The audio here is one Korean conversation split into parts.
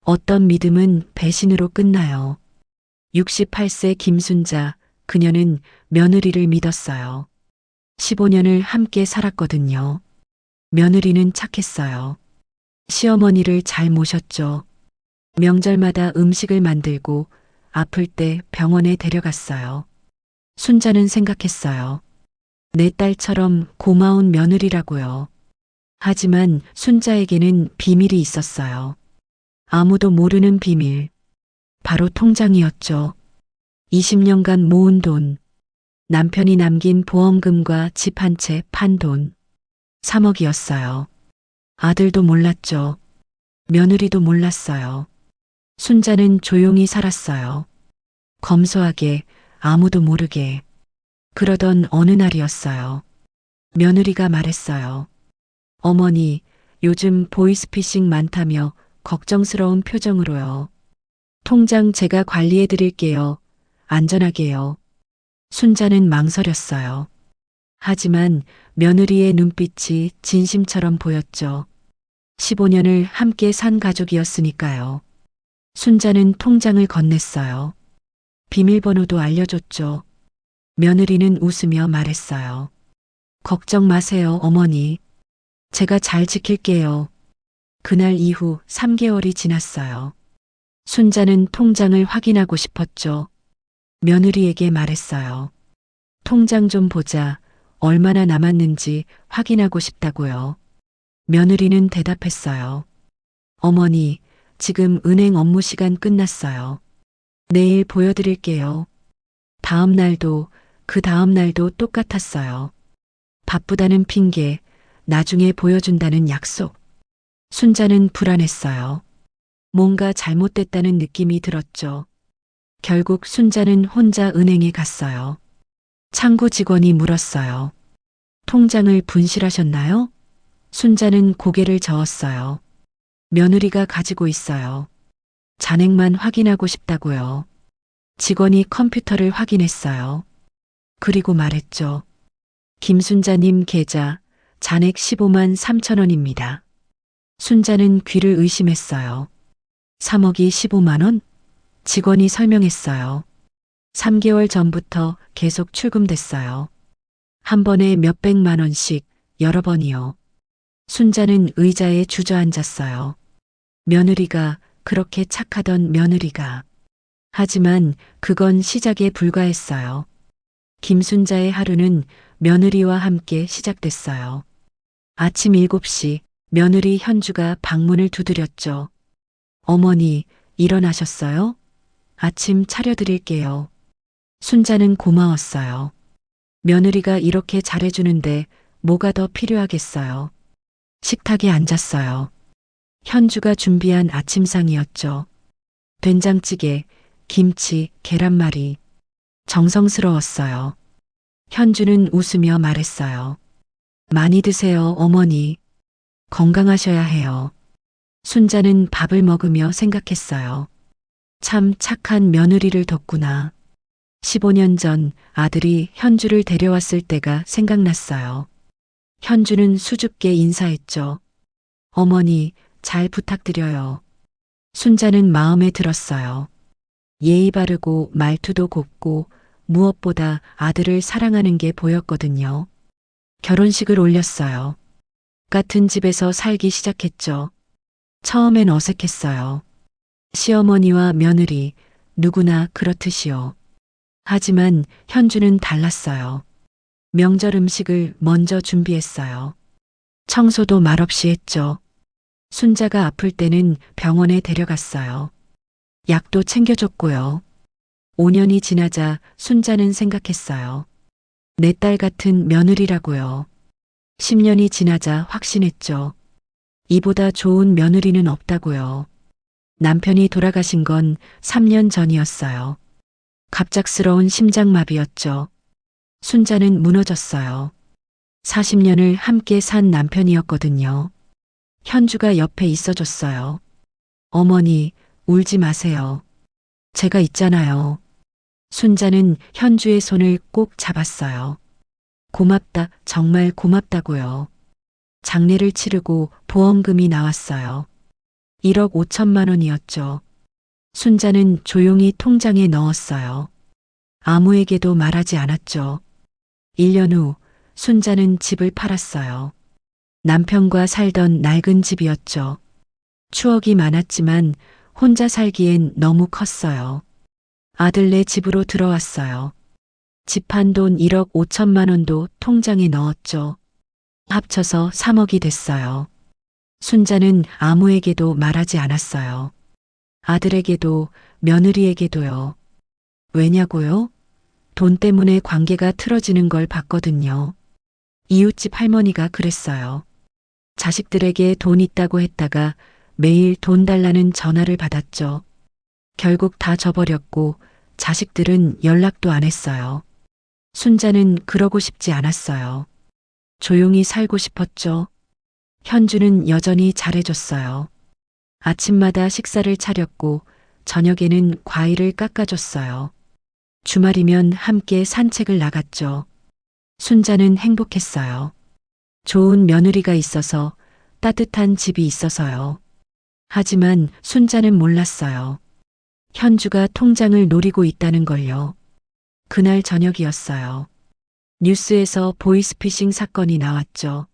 어떤 믿음은 배신으로 끝나요. 68세 김순자, 그녀는 며느리를 믿었어요. 15년을 함께 살았거든요. 며느리는 착했어요. 시어머니를 잘 모셨죠. 명절마다 음식을 만들고 아플 때 병원에 데려갔어요. 순자는 생각했어요. 내 딸처럼 고마운 며느리라고요. 하지만 순자에게는 비밀이 있었어요. 아무도 모르는 비밀. 바로 통장이었죠. 20년간 모은 돈. 남편이 남긴 보험금과 집 한 채 판 돈. 3억이었어요. 아들도 몰랐죠. 며느리도 몰랐어요. 순자는 조용히 살았어요. 검소하게, 아무도 모르게. 그러던 어느 날이었어요. 며느리가 말했어요. 어머니, 요즘 보이스피싱 많다며 걱정스러운 표정으로요. 통장 제가 관리해 드릴게요. 안전하게요. 순자는 망설였어요. 하지만 며느리의 눈빛이 진심처럼 보였죠. 15년을 함께 산 가족이었으니까요. 순자는 통장을 건넸어요. 비밀번호도 알려줬죠. 며느리는 웃으며 말했어요. 걱정 마세요, 어머니. 제가 잘 지킬게요. 그날 이후 3개월이 지났어요. 순자는 통장을 확인하고 싶었죠. 며느리에게 말했어요. 통장 좀 보자. 얼마나 남았는지 확인하고 싶다고요. 며느리는 대답했어요. 어머니, 지금 은행 업무 시간 끝났어요. 내일 보여드릴게요. 다음 날도 그 다음 날도 똑같았어요. 바쁘다는 핑계, 나중에 보여준다는 약속. 순자는 불안했어요. 뭔가 잘못됐다는 느낌이 들었죠. 결국 순자는 혼자 은행에 갔어요. 창구 직원이 물었어요. 통장을 분실하셨나요? 순자는 고개를 저었어요. 며느리가 가지고 있어요. 잔액만 확인하고 싶다고요. 직원이 컴퓨터를 확인했어요. 그리고 말했죠. 김순자님 계좌 잔액 15만 3천 원입니다. 순자는 귀를 의심했어요. 3억이 15만 원? 직원이 설명했어요. 3개월 전부터 계속 출금됐어요. 한 번에 몇백만 원씩 여러 번이요. 순자는 의자에 주저앉았어요. 며느리가, 그렇게 착하던 며느리가. 하지만 그건 시작에 불과했어요. 김순자의 하루는 며느리와 함께 시작됐어요. 아침 7시 며느리 현주가 방문을 두드렸죠. 어머니, 일어나셨어요? 아침 차려드릴게요. 순자는 고마웠어요. 며느리가 이렇게 잘해주는데 뭐가 더 필요하겠어요. 식탁에 앉았어요. 현주가 준비한 아침상이었죠. 된장찌개, 김치, 계란말이. 정성스러웠어요. 현주는 웃으며 말했어요. 많이 드세요, 어머니. 건강하셔야 해요. 순자는 밥을 먹으며 생각했어요. 참 착한 며느리를 뒀구나. 15년 전 아들이 현주를 데려왔을 때가 생각났어요. 현주는 수줍게 인사했죠. 어머니, 잘 부탁드려요. 순자는 마음에 들었어요. 예의 바르고 말투도 곱고 무엇보다 아들을 사랑하는 게 보였거든요. 결혼식을 올렸어요. 같은 집에서 살기 시작했죠. 처음엔 어색했어요. 시어머니와 며느리, 누구나 그렇듯이요. 하지만 현주는 달랐어요. 명절 음식을 먼저 준비했어요. 청소도 말없이 했죠. 순자가 아플 때는 병원에 데려갔어요. 약도 챙겨줬고요. 5년이 지나자 순자는 생각했어요. 내 딸 같은 며느리라고요. 10년이 지나자 확신했죠. 이보다 좋은 며느리는 없다고요. 남편이 돌아가신 건 3년 전이었어요. 갑작스러운 심장마비였죠. 순자는 무너졌어요. 40년을 함께 산 남편이었거든요. 현주가 옆에 있어줬어요. 어머니, 울지 마세요. 제가 있잖아요. 순자는 현주의 손을 꼭 잡았어요. 고맙다, 정말 고맙다고요. 장례를 치르고 보험금이 나왔어요. 1억 5천만 원이었죠. 순자는 조용히 통장에 넣었어요. 아무에게도 말하지 않았죠. 1년 후 순자는 집을 팔았어요. 남편과 살던 낡은 집이었죠. 추억이 많았지만 혼자 살기엔 너무 컸어요. 아들네 집으로 들어왔어요. 집한 돈 1억 5천만 원도 통장에 넣었죠. 합쳐서 3억이 됐어요. 순자는 아무에게도 말하지 않았어요. 아들에게도 며느리에게도요. 왜냐고요? 돈 때문에 관계가 틀어지는 걸 봤거든요. 이웃집 할머니가 그랬어요. 자식들에게 돈 있다고 했다가 매일 돈 달라는 전화를 받았죠. 결국 다 져버렸고 자식들은 연락도 안 했어요. 순자는 그러고 싶지 않았어요. 조용히 살고 싶었죠. 현주는 여전히 잘해줬어요. 아침마다 식사를 차렸고 저녁에는 과일을 깎아줬어요. 주말이면 함께 산책을 나갔죠. 순자는 행복했어요. 좋은 며느리가 있어서, 따뜻한 집이 있어서요. 하지만 순자는 몰랐어요. 현주가 통장을 노리고 있다는 걸요. 그날 저녁이었어요. 뉴스에서 보이스피싱 사건이 나왔죠.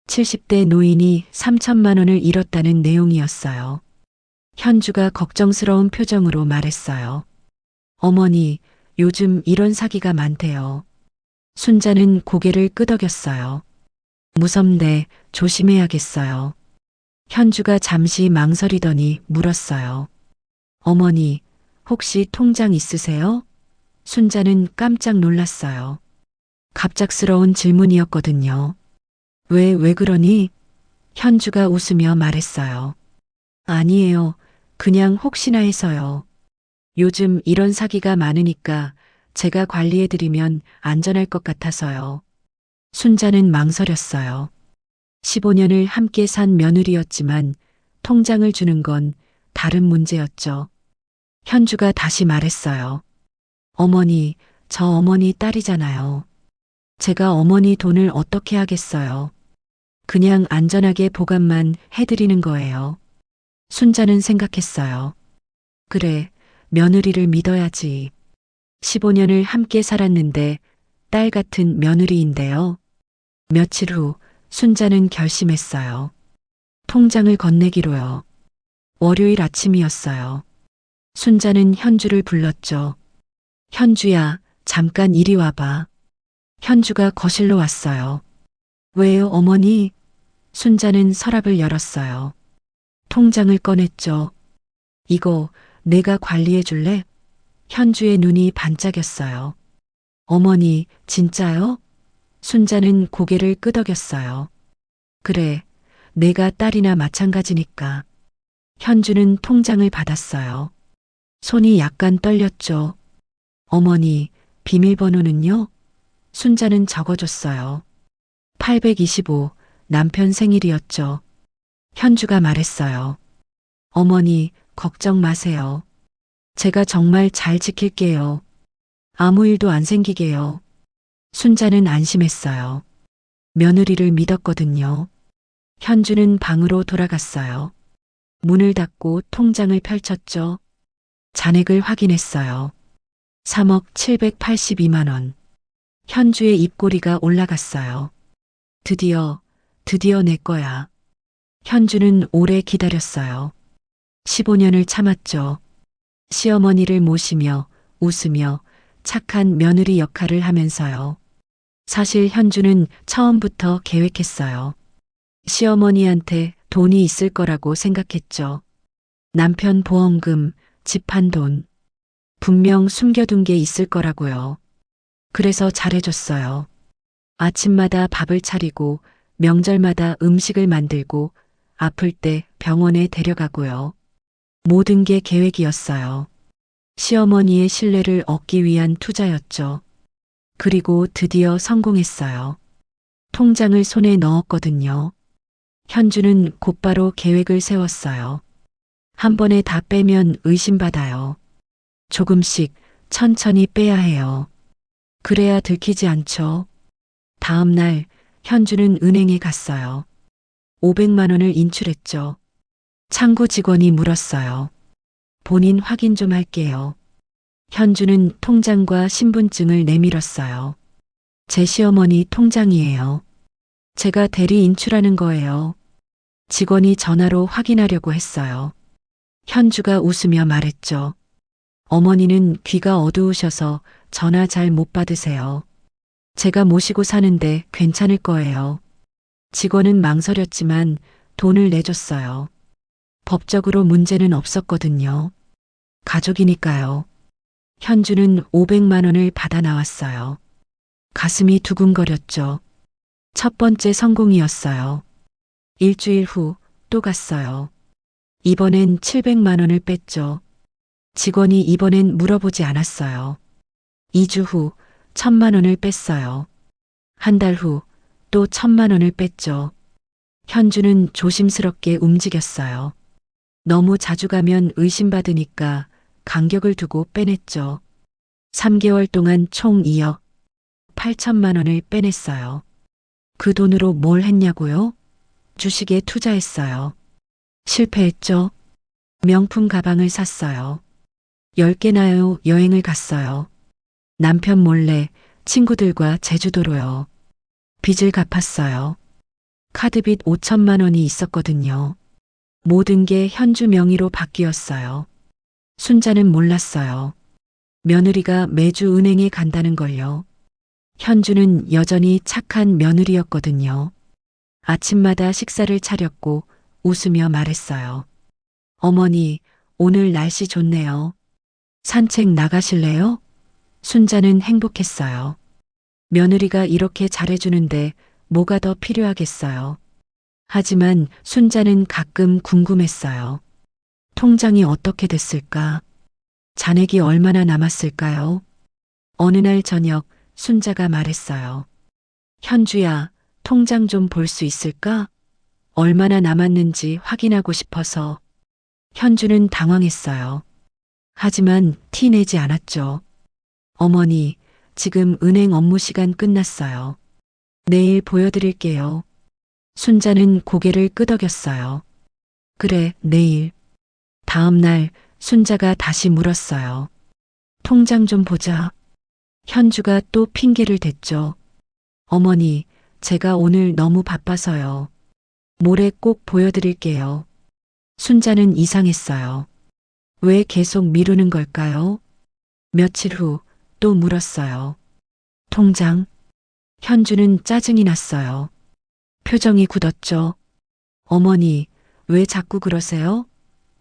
70대 노인이 3천만 원을 잃었다는 내용이었어요. 현주가 걱정스러운 표정으로 말했어요. 어머니, 요즘 이런 사기가 많대요. 순자는 고개를 끄덕였어요. 무섭네, 조심해야겠어요. 현주가 잠시 망설이더니 물었어요. 어머니, 혹시 통장 있으세요? 순자는 깜짝 놀랐어요. 갑작스러운 질문이었거든요. 왜 그러니? 현주가 웃으며 말했어요. 아니에요. 그냥 혹시나 해서요. 요즘 이런 사기가 많으니까 제가 관리해드리면 안전할 것 같아서요. 순자는 망설였어요. 15년을 함께 산 며느리였지만 통장을 주는 건 다른 문제였죠. 현주가 다시 말했어요. 어머니, 저 어머니 딸이잖아요. 제가 어머니 돈을 어떻게 하겠어요. 그냥 안전하게 보관만 해드리는 거예요. 순자는 생각했어요. 그래, 며느리를 믿어야지. 15년을 함께 살았는데 딸 같은 며느리인데요. 며칠 후 순자는 결심했어요. 통장을 건네기로요. 월요일 아침이었어요. 순자는 현주를 불렀죠. 현주야, 잠깐 이리 와봐. 현주가 거실로 왔어요. 왜요, 어머니? 순자는 서랍을 열었어요. 통장을 꺼냈죠. 이거 내가 관리해 줄래? 현주의 눈이 반짝였어요. 어머니, 진짜요? 순자는 고개를 끄덕였어요. 그래, 내가 딸이나 마찬가지니까. 현주는 통장을 받았어요. 손이 약간 떨렸죠. 어머니, 비밀번호는요? 순자는 적어줬어요. 825, 남편 생일이었죠. 현주가 말했어요. 어머니, 걱정 마세요. 제가 정말 잘 지킬게요. 아무 일도 안 생기게요. 순자는 안심했어요. 며느리를 믿었거든요. 현주는 방으로 돌아갔어요. 문을 닫고 통장을 펼쳤죠. 잔액을 확인했어요. 3억 782만 원. 현주의 입꼬리가 올라갔어요. 드디어 내 거야. 현주는 오래 기다렸어요. 15년을 참았죠. 시어머니를 모시며 웃으며 착한 며느리 역할을 하면서요. 사실 현주는 처음부터 계획했어요. 시어머니한테 돈이 있을 거라고 생각했죠. 남편 보험금, 집 한 돈. 분명 숨겨둔 게 있을 거라고요. 그래서 잘해줬어요. 아침마다 밥을 차리고 명절마다 음식을 만들고 아플 때 병원에 데려가고요. 모든 게 계획이었어요. 시어머니의 신뢰를 얻기 위한 투자였죠. 그리고 드디어 성공했어요. 통장을 손에 넣었거든요. 현주는 곧바로 계획을 세웠어요. 한 번에 다 빼면 의심받아요. 조금씩 천천히 빼야 해요. 그래야 들키지 않죠. 다음 날 현주는 은행에 갔어요. 500만 원을 인출했죠. 창구 직원이 물었어요. 본인 확인 좀 할게요. 현주는 통장과 신분증을 내밀었어요. 제 시어머니 통장이에요. 제가 대리 인출하는 거예요. 직원이 전화로 확인하려고 했어요. 현주가 웃으며 말했죠. 어머니는 귀가 어두우셔서 전화 잘 못 받으세요. 제가 모시고 사는데 괜찮을 거예요. 직원은 망설였지만 돈을 내줬어요. 법적으로 문제는 없었거든요. 가족이니까요. 현주는 500만 원을 받아 나왔어요. 가슴이 두근거렸죠. 첫 번째 성공이었어요. 일주일 후 또 갔어요. 이번엔 700만 원을 뺐죠. 직원이 이번엔 물어보지 않았어요. 2주 후 1000만 원을 뺐어요. 한 달 후 또 1000만 원을 뺐죠. 현주는 조심스럽게 움직였어요. 너무 자주 가면 의심받으니까 간격을 두고 빼냈죠. 3개월 동안 총 2억 8천만 원을 빼냈어요. 그 돈으로 뭘 했냐고요? 주식에 투자했어요. 실패했죠. 명품 가방을 샀어요. 10개나요 여행을 갔어요. 남편 몰래 친구들과 제주도로요. 빚을 갚았어요. 카드빚 5천만 원이 있었거든요. 모든 게 현주 명의로 바뀌었어요. 순자는 몰랐어요. 며느리가 매주 은행에 간다는 걸요. 현주는 여전히 착한 며느리였거든요. 아침마다 식사를 차렸고 웃으며 말했어요. 어머니, 오늘 날씨 좋네요. 산책 나가실래요? 순자는 행복했어요. 며느리가 이렇게 잘해주는데 뭐가 더 필요하겠어요. 하지만 순자는 가끔 궁금했어요. 통장이 어떻게 됐을까? 잔액이 얼마나 남았을까요? 어느 날 저녁 순자가 말했어요. 현주야, 통장 좀 볼 수 있을까? 얼마나 남았는지 확인하고 싶어서. 현주는 당황했어요. 하지만 티 내지 않았죠. 어머니, 지금 은행 업무 시간 끝났어요. 내일 보여드릴게요. 순자는 고개를 끄덕였어요. 그래, 내일. 다음 날 순자가 다시 물었어요. 통장 좀 보자. 현주가 또 핑계를 댔죠. 어머니, 제가 오늘 너무 바빠서요. 모레 꼭 보여드릴게요. 순자는 이상했어요. 왜 계속 미루는 걸까요? 며칠 후 또 물었어요. 통장? 현주는 짜증이 났어요. 표정이 굳었죠. 어머니, 왜 자꾸 그러세요?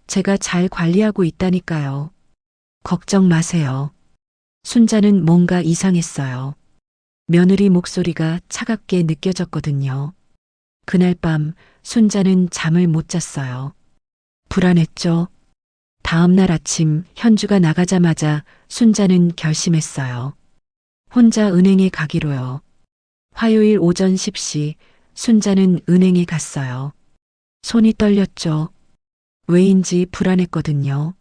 제가 잘 관리하고 있다니까요. 걱정 마세요. 순자는 뭔가 이상했어요. 며느리 목소리가 차갑게 느껴졌거든요. 그날 밤 순자는 잠을 못 잤어요. 불안했죠. 다음 날 아침 현주가 나가자마자 순자는 결심했어요. 혼자 은행에 가기로요. 화요일 오전 10시 순자는 은행에 갔어요. 손이 떨렸죠. 왜인지 불안했거든요.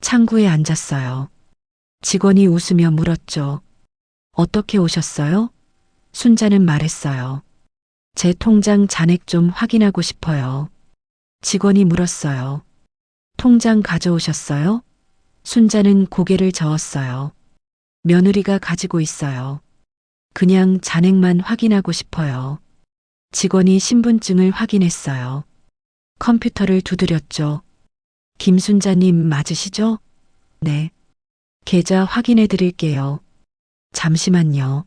창구에 앉았어요. 직원이 웃으며 물었죠. 어떻게 오셨어요? 순자는 말했어요. 제 통장 잔액 좀 확인하고 싶어요. 직원이 물었어요. 통장 가져오셨어요? 순자는 고개를 저었어요. 며느리가 가지고 있어요. 그냥 잔액만 확인하고 싶어요. 직원이 신분증을 확인했어요. 컴퓨터를 두드렸죠. 김순자님 맞으시죠? 네. 계좌 확인해 드릴게요. 잠시만요.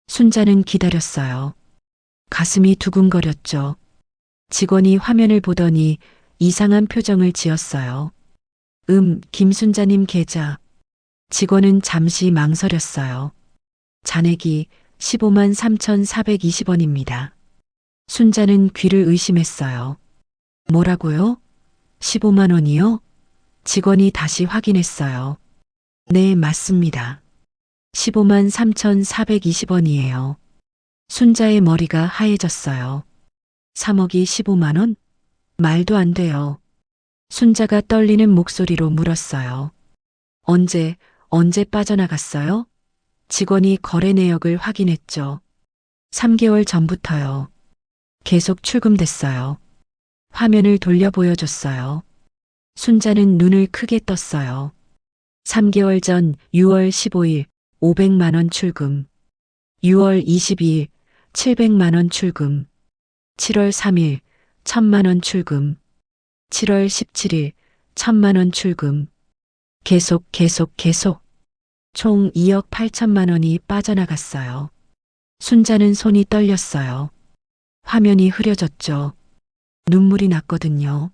순자는 기다렸어요. 가슴이 두근거렸죠. 직원이 화면을 보더니 이상한 표정을 지었어요. 김순자님 계좌. 직원은 잠시 망설였어요. 잔액이 15만 3,420원입니다. 순자는 귀를 의심했어요. 뭐라고요? 15만 원이요? 직원이 다시 확인했어요. 네, 맞습니다. 15만 3,420원이에요. 순자의 머리가 하얘졌어요. 3억이 15만 원? 말도 안 돼요. 순자가 떨리는 목소리로 물었어요. 언제 빠져나갔어요? 직원이 거래 내역을 확인했죠. 3개월 전부터요. 계속 출금됐어요. 화면을 돌려 보여줬어요. 순자는 눈을 크게 떴어요. 3개월 전 6월 15일 500만 원 출금. 6월 22일 700만 원 출금. 7월 3일 1000만 원 출금. 7월 17일 1000만 원 출금. 계속. 총 2억 8천만 원이 빠져나갔어요. 순자는 손이 떨렸어요. 화면이 흐려졌죠. 눈물이 났거든요.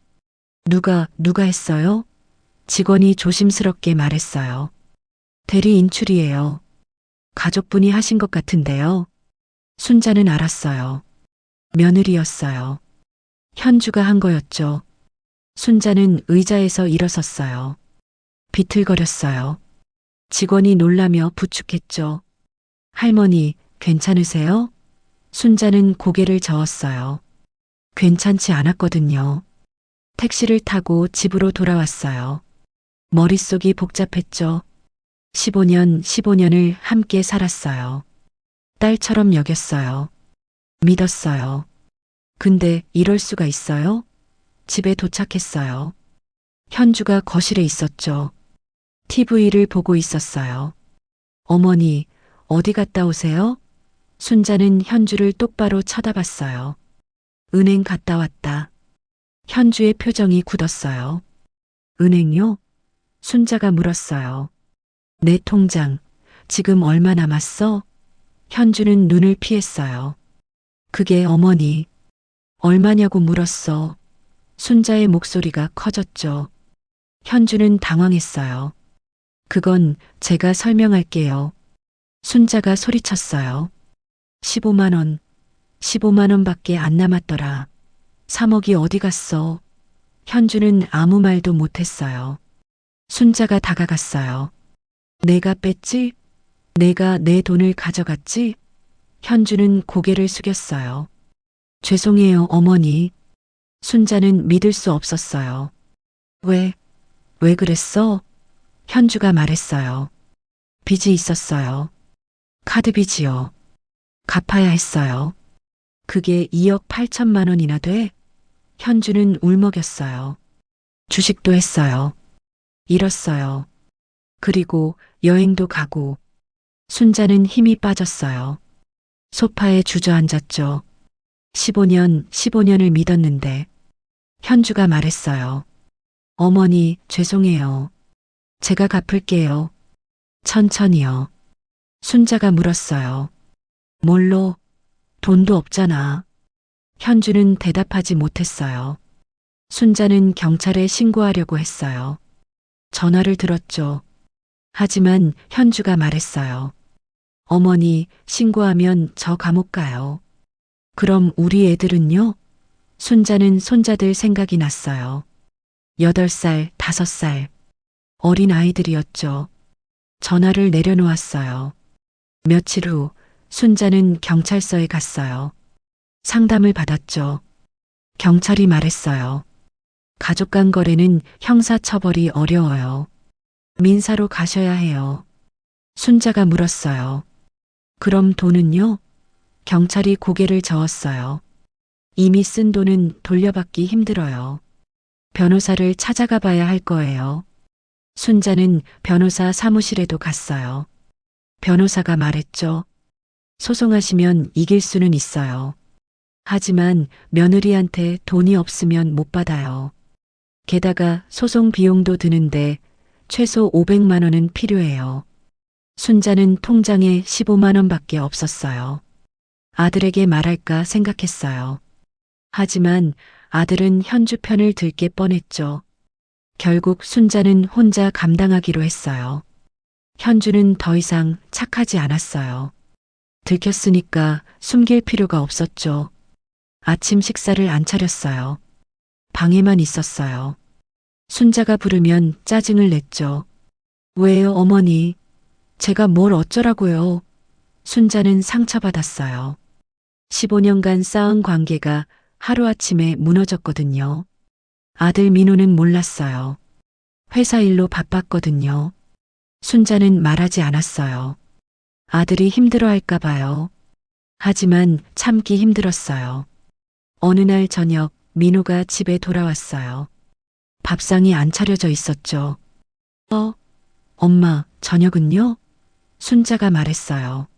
누가 했어요? 직원이 조심스럽게 말했어요. 대리 인출이에요. 가족분이 하신 것 같은데요. 순자는 알았어요. 며느리였어요. 현주가 한 거였죠. 순자는 의자에서 일어섰어요. 비틀거렸어요. 직원이 놀라며 부축했죠. 할머니, 괜찮으세요? 순자는 고개를 저었어요. 괜찮지 않았거든요. 택시를 타고 집으로 돌아왔어요. 머릿속이 복잡했죠. 15년을 함께 살았어요. 딸처럼 여겼어요. 믿었어요. 근데 이럴 수가 있어요? 집에 도착했어요. 현주가 거실에 있었죠. TV를 보고 있었어요. 어머니, 어디 갔다 오세요? 순자는 현주를 똑바로 쳐다봤어요. 은행 갔다 왔다. 현주의 표정이 굳었어요. 은행요? 순자가 물었어요. 내 통장, 지금 얼마 남았어? 현주는 눈을 피했어요. 그게 어머니. 얼마냐고 물었어. 순자의 목소리가 커졌죠. 현주는 당황했어요. 그건 제가 설명할게요. 순자가 소리쳤어요. 15만 원. 15만 원밖에 안 남았더라. 3억이 어디 갔어? 현주는 아무 말도 못했어요. 순자가 다가갔어요. 내가 뺐지? 내가 내 돈을 가져갔지? 현주는 고개를 숙였어요. 죄송해요, 어머니. 순자는 믿을 수 없었어요. 왜 그랬어? 현주가 말했어요. 빚이 있었어요. 카드 빚이요. 갚아야 했어요. 그게 2억 8천만 원이나 돼? 현주는 울먹였어요. 주식도 했어요. 잃었어요. 그리고 여행도 가고. 순자는 힘이 빠졌어요. 소파에 주저앉았죠. 15년을 믿었는데. 현주가 말했어요. 어머니, 죄송해요. 제가 갚을게요. 천천히요. 순자가 물었어요. 뭘로? 돈도 없잖아. 현주는 대답하지 못했어요. 순자는 경찰에 신고하려고 했어요. 전화를 들었죠. 하지만 현주가 말했어요. 어머니, 신고하면 저 감옥 가요. 그럼 우리 애들은요? 순자는 손자들 생각이 났어요. 8살, 5살. 어린 아이들이었죠. 전화를 내려놓았어요. 며칠 후 순자는 경찰서에 갔어요. 상담을 받았죠. 경찰이 말했어요. 가족 간 거래는 형사처벌이 어려워요. 민사로 가셔야 해요. 순자가 물었어요. 그럼 돈은요? 경찰이 고개를 저었어요. 이미 쓴 돈은 돌려받기 힘들어요. 변호사를 찾아가 봐야 할 거예요. 순자는 변호사 사무실에도 갔어요. 변호사가 말했죠. 소송하시면 이길 수는 있어요. 하지만 며느리한테 돈이 없으면 못 받아요. 게다가 소송 비용도 드는데 최소 500만 원은 필요해요. 순자는 통장에 15만 원밖에 없었어요. 아들에게 말할까 생각했어요. 하지만 아들은 현주 편을 들게 뻔했죠. 결국 순자는 혼자 감당하기로 했어요. 현주는 더 이상 착하지 않았어요. 들켰으니까 숨길 필요가 없었죠. 아침 식사를 안 차렸어요. 방에만 있었어요. 순자가 부르면 짜증을 냈죠. 왜요, 어머니? 제가 뭘 어쩌라고요? 순자는 상처받았어요. 15년간 쌓은 관계가 하루아침에 무너졌거든요. 아들 민호는 몰랐어요. 회사 일로 바빴거든요. 순자는 말하지 않았어요. 아들이 힘들어할까 봐요. 하지만 참기 힘들었어요. 어느 날 저녁 민호가 집에 돌아왔어요. 밥상이 안 차려져 있었죠. 엄마, 저녁은요? 순자가 말했어요.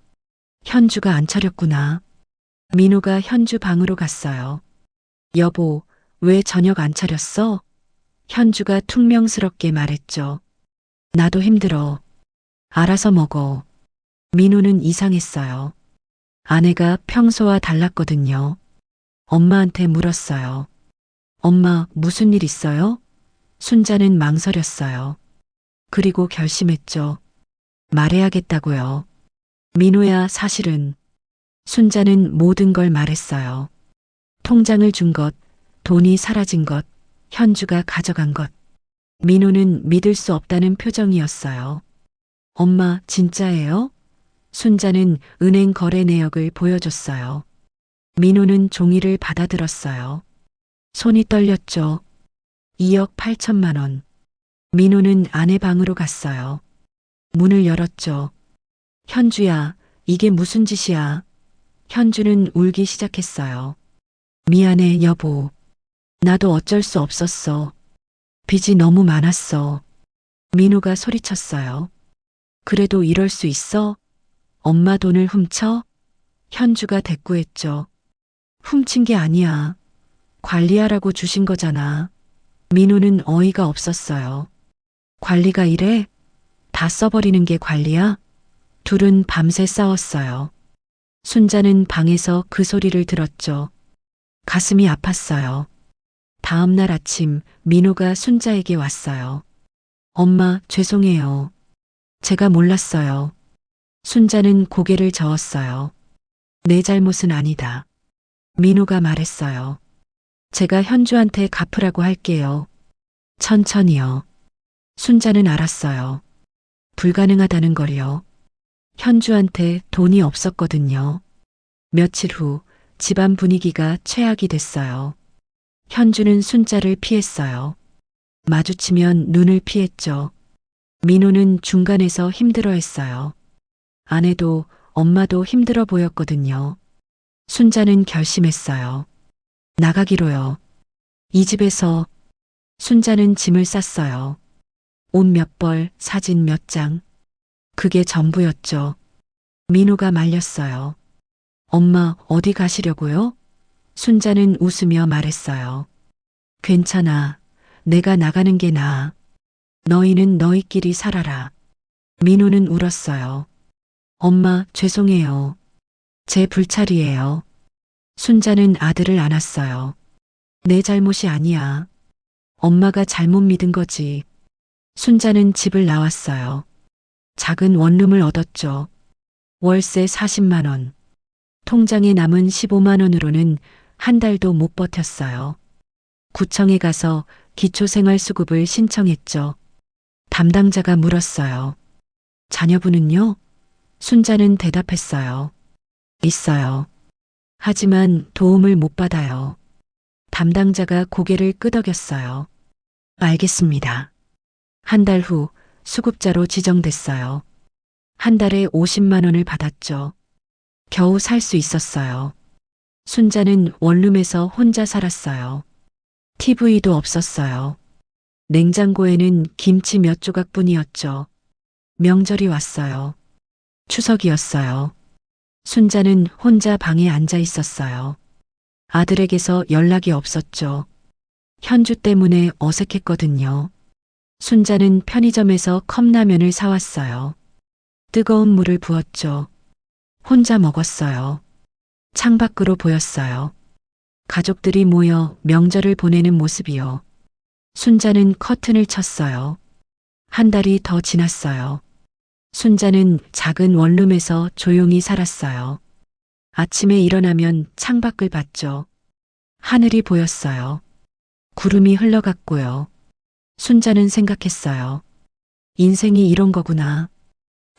현주가 안 차렸구나. 민호가 현주 방으로 갔어요. 여보, 왜 저녁 안 차렸어? 현주가 퉁명스럽게 말했죠. 나도 힘들어. 알아서 먹어. 민호는 이상했어요. 아내가 평소와 달랐거든요. 엄마한테 물었어요. 엄마, 무슨 일 있어요? 순자는 망설였어요. 그리고 결심했죠. 말해야겠다고요. 민호야, 사실은. 순자는 모든 걸 말했어요. 통장을 준 것, 돈이 사라진 것, 현주가 가져간 것. 민호는 믿을 수 없다는 표정이었어요. 엄마, 진짜예요? 순자는 은행 거래 내역을 보여줬어요. 민호는 종이를 받아들었어요. 손이 떨렸죠. 2억 8천만 원. 민호는 아내 방으로 갔어요. 문을 열었죠. 현주야, 이게 무슨 짓이야? 현주는 울기 시작했어요. 미안해, 여보. 나도 어쩔 수 없었어. 빚이 너무 많았어. 민호가 소리쳤어요. 그래도 이럴 수 있어? 엄마 돈을 훔쳐? 현주가 대꾸했죠. 훔친 게 아니야. 관리하라고 주신 거잖아. 민호는 어이가 없었어요. 관리가 이래? 다 써버리는 게 관리야? 둘은 밤새 싸웠어요. 순자는 방에서 그 소리를 들었죠. 가슴이 아팠어요. 다음 날 아침 민호가 순자에게 왔어요. 엄마, 죄송해요. 제가 몰랐어요. 순자는 고개를 저었어요. 내 잘못은 아니다. 민호가 말했어요. 제가 현주한테 갚으라고 할게요. 천천히요. 순자는 알았어요. 불가능하다는 걸요. 현주한테 돈이 없었거든요. 며칠 후 집안 분위기가 최악이 됐어요. 현주는 순자를 피했어요. 마주치면 눈을 피했죠. 민호는 중간에서 힘들어했어요. 아내도 엄마도 힘들어 보였거든요. 순자는 결심했어요. 나가기로요. 이 집에서. 순자는 짐을 쌌어요. 옷 몇 벌, 사진 몇 장. 그게 전부였죠. 민호가 말렸어요. 엄마, 어디 가시려고요? 순자는 웃으며 말했어요. 괜찮아. 내가 나가는 게 나아. 너희는 너희끼리 살아라. 민호는 울었어요. 엄마, 죄송해요. 제 불찰이에요. 순자는 아들을 안았어요. 내 잘못이 아니야. 엄마가 잘못 믿은 거지. 순자는 집을 나왔어요. 작은 원룸을 얻었죠. 월세 40만 원. 통장에 남은 15만 원으로는 한 달도 못 버텼어요. 구청에 가서 기초생활수급을 신청했죠. 담당자가 물었어요. 자녀분은요? 순자는 대답했어요. 있어요. 하지만 도움을 못 받아요. 담당자가 고개를 끄덕였어요. 알겠습니다. 한 달 후 수급자로 지정됐어요. 한 달에 50만 원을 받았죠. 겨우 살 수 있었어요. 순자는 원룸에서 혼자 살았어요. TV도 없었어요. 냉장고에는 김치 몇 조각뿐이었죠. 명절이 왔어요. 추석이었어요. 순자는 혼자 방에 앉아 있었어요. 아들에게서 연락이 없었죠. 현주 때문에 어색했거든요. 순자는 편의점에서 컵라면을 사왔어요. 뜨거운 물을 부었죠. 혼자 먹었어요. 창밖으로 보였어요. 가족들이 모여 명절을 보내는 모습이요. 순자는 커튼을 쳤어요. 한 달이 더 지났어요. 순자는 작은 원룸에서 조용히 살았어요. 아침에 일어나면 창밖을 봤죠. 하늘이 보였어요. 구름이 흘러갔고요. 순자는 생각했어요. 인생이 이런 거구나.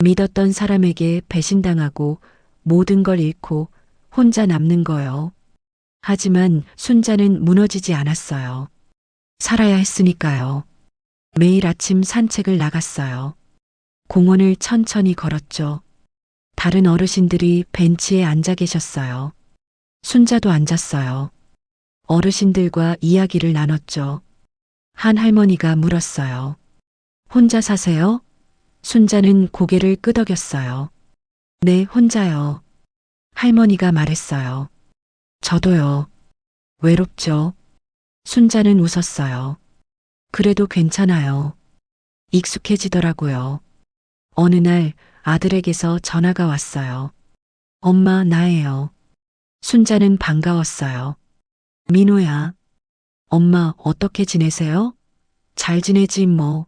믿었던 사람에게 배신당하고 모든 걸 잃고 혼자 남는 거요. 하지만 순자는 무너지지 않았어요. 살아야 했으니까요. 매일 아침 산책을 나갔어요. 공원을 천천히 걸었죠. 다른 어르신들이 벤치에 앉아 계셨어요. 순자도 앉았어요. 어르신들과 이야기를 나눴죠. 한 할머니가 물었어요. 혼자 사세요? 순자는 고개를 끄덕였어요. 네, 혼자요. 할머니가 말했어요. 저도요. 외롭죠? 순자는 웃었어요. 그래도 괜찮아요. 익숙해지더라고요. 어느 날 아들에게서 전화가 왔어요. 엄마, 나예요. 순자는 반가웠어요. 민호야. 엄마, 어떻게 지내세요? 잘 지내지 뭐.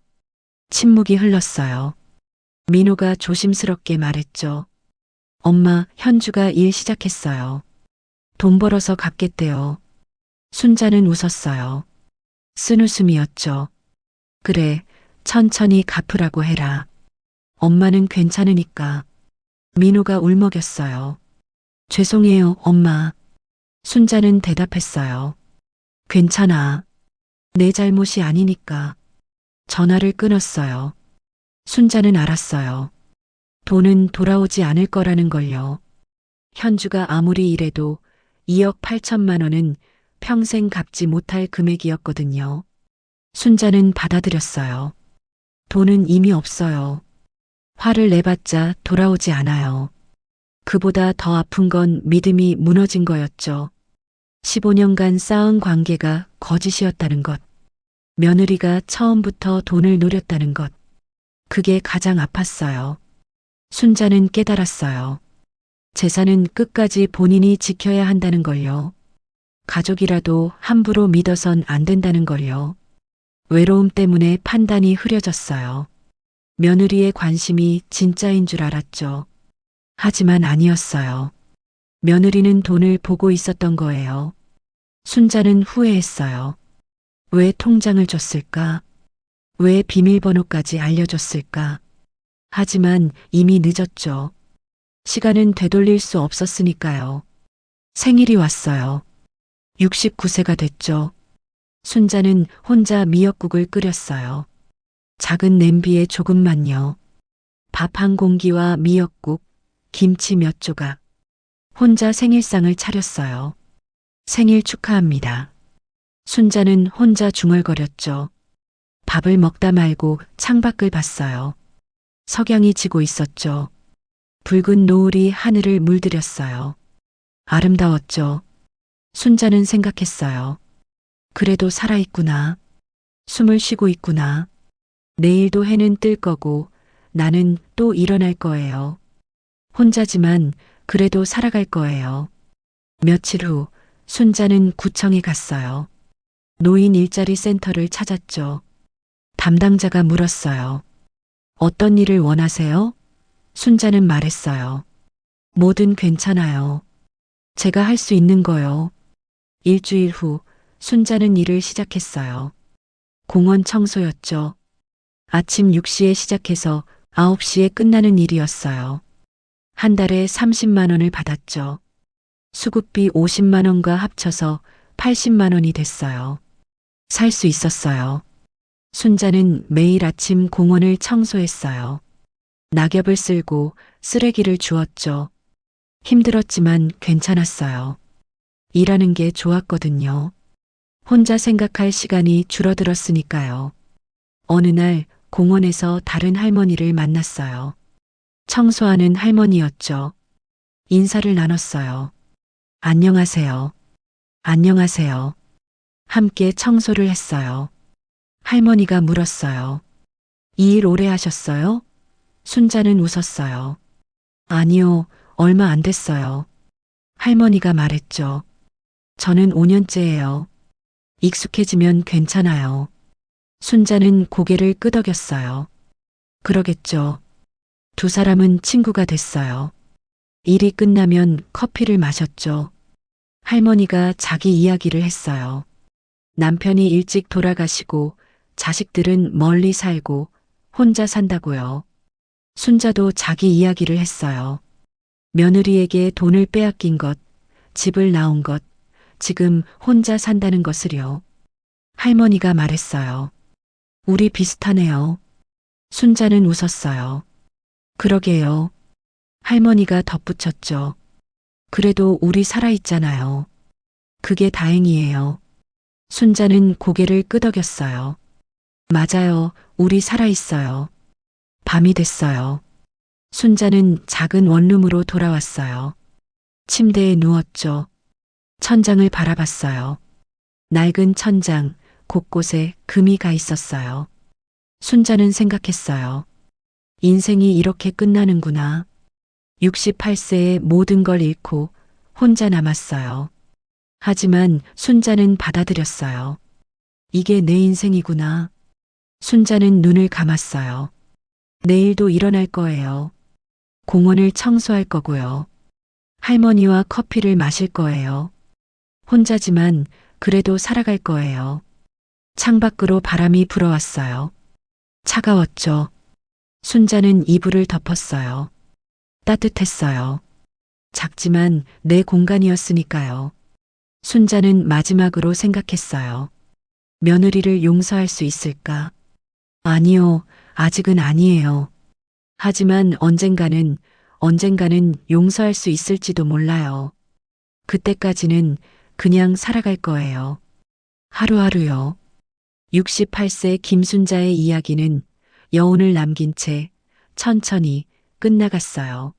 침묵이 흘렀어요. 민호가 조심스럽게 말했죠. 엄마, 현주가 일 시작했어요. 돈 벌어서 갚겠대요. 순자는 웃었어요. 쓴웃음이었죠. 그래, 천천히 갚으라고 해라. 엄마는 괜찮으니까. 민호가 울먹였어요. 죄송해요, 엄마. 순자는 대답했어요. 괜찮아. 내 잘못이 아니니까. 전화를 끊었어요. 순자는 알았어요. 돈은 돌아오지 않을 거라는 걸요. 현주가 아무리 일해도 2억 8천만 원은 평생 갚지 못할 금액이었거든요. 순자는 받아들였어요. 돈은 이미 없어요. 화를 내봤자 돌아오지 않아요. 그보다 더 아픈 건 믿음이 무너진 거였죠. 15년간 쌓은 관계가 거짓이었다는 것. 며느리가 처음부터 돈을 노렸다는 것. 그게 가장 아팠어요. 순자는 깨달았어요. 재산은 끝까지 본인이 지켜야 한다는 걸요. 가족이라도 함부로 믿어선 안 된다는 걸요. 외로움 때문에 판단이 흐려졌어요. 며느리의 관심이 진짜인 줄 알았죠. 하지만 아니었어요. 며느리는 돈을 보고 있었던 거예요. 순자는 후회했어요. 왜 통장을 줬을까? 왜 비밀번호까지 알려줬을까? 하지만 이미 늦었죠. 시간은 되돌릴 수 없었으니까요. 생일이 왔어요. 69세가 됐죠. 순자는 혼자 미역국을 끓였어요. 작은 냄비에 조금만요. 밥 한 공기와 미역국, 김치 몇 조각. 혼자 생일상을 차렸어요. 생일 축하합니다. 순자는 혼자 중얼거렸죠. 밥을 먹다 말고 창밖을 봤어요. 석양이 지고 있었죠. 붉은 노을이 하늘을 물들였어요. 아름다웠죠. 순자는 생각했어요. 그래도 살아있구나. 숨을 쉬고 있구나. 내일도 해는 뜰 거고 나는 또 일어날 거예요. 혼자지만 그래도 살아갈 거예요. 며칠 후 순자는 구청에 갔어요. 노인 일자리 센터를 찾았죠. 담당자가 물었어요. 어떤 일을 원하세요? 순자는 말했어요. 뭐든 괜찮아요. 제가 할 수 있는 거요. 일주일 후 순자는 일을 시작했어요. 공원 청소였죠. 아침 6시에 시작해서 9시에 끝나는 일이었어요. 한 달에 30만 원을 받았죠. 수급비 50만 원과 합쳐서 80만 원이 됐어요. 살 수 있었어요. 순자는 매일 아침 공원을 청소했어요. 낙엽을 쓸고 쓰레기를 주웠죠. 힘들었지만 괜찮았어요. 일하는 게 좋았거든요. 혼자 생각할 시간이 줄어들었으니까요. 어느 날 공원에서 다른 할머니를 만났어요. 청소하는 할머니였죠. 인사를 나눴어요. 안녕하세요. 안녕하세요. 함께 청소를 했어요. 할머니가 물었어요. 이 일 오래 하셨어요? 순자는 웃었어요. 아니요, 얼마 안 됐어요. 할머니가 말했죠. 저는 5년째예요. 익숙해지면 괜찮아요. 순자는 고개를 끄덕였어요. 그러겠죠. 두 사람은 친구가 됐어요. 일이 끝나면 커피를 마셨죠. 할머니가 자기 이야기를 했어요. 남편이 일찍 돌아가시고 자식들은 멀리 살고 혼자 산다고요. 순자도 자기 이야기를 했어요. 며느리에게 돈을 빼앗긴 것, 집을 나온 것, 지금 혼자 산다는 것을요. 할머니가 말했어요. 우리 비슷하네요. 순자는 웃었어요. 그러게요. 할머니가 덧붙였죠. 그래도 우리 살아있잖아요. 그게 다행이에요. 순자는 고개를 끄덕였어요. 맞아요. 우리 살아있어요. 밤이 됐어요. 순자는 작은 원룸으로 돌아왔어요. 침대에 누웠죠. 천장을 바라봤어요. 낡은 천장, 곳곳에 금이 가 있었어요. 순자는 생각했어요. 인생이 이렇게 끝나는구나. 68세에 모든 걸 잃고 혼자 남았어요. 하지만 순자는 받아들였어요. 이게 내 인생이구나. 순자는 눈을 감았어요. 내일도 일어날 거예요. 공원을 청소할 거고요. 할머니와 커피를 마실 거예요. 혼자지만 그래도 살아갈 거예요. 창밖으로 바람이 불어왔어요. 차가웠죠. 순자는 이불을 덮었어요. 따뜻했어요. 작지만 내 공간이었으니까요. 순자는 마지막으로 생각했어요. 며느리를 용서할 수 있을까? 아니요, 아직은 아니에요. 하지만 언젠가는 용서할 수 있을지도 몰라요. 그때까지는 그냥 살아갈 거예요. 하루하루요. 68세 김순자의 이야기는 여운을 남긴 채 천천히 끝나갔어요.